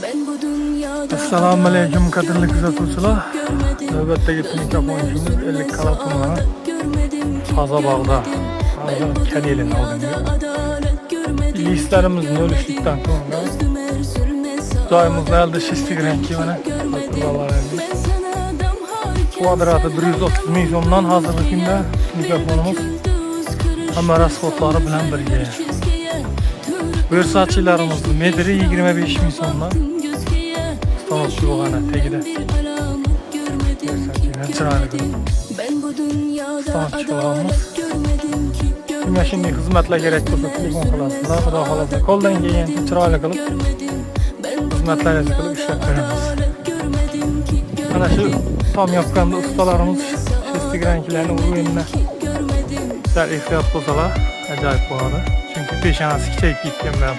Assalomu alaykum qadrli kuzatuvchilar. Navbatdagi tunikap o'yinimiz 50 kala tumani Qozabog'da. Hozir Kalelin oldinga. Listlarimiz 0'likdan ko'ra. Joyimizda elde Instagram'ki mana kvadrati 130 ming so'mdan hozirgi kunda mikrofonimiz hamma rasxodlari bilan birga. Versace'larimiz metri 25 ming so'mdan. Stanok bo'lgani tegida. Versace'lar chiroyli qilib. Stanokchilarimiz kimga shunday xizmatlar kerak bo'lsa telefon qilasizlar, xudo xolasa qo'ldan kelgancha chiroyli qilib xizmatlaringizni qilib ishlab beramiz. Mana shu tom yopganda ustalarimiz Instagram'kilarni o'yinini sal ehtiyot bo'lsalar ajoyib bo'ladi. Chunki peshonasi kichayib ketgan bilan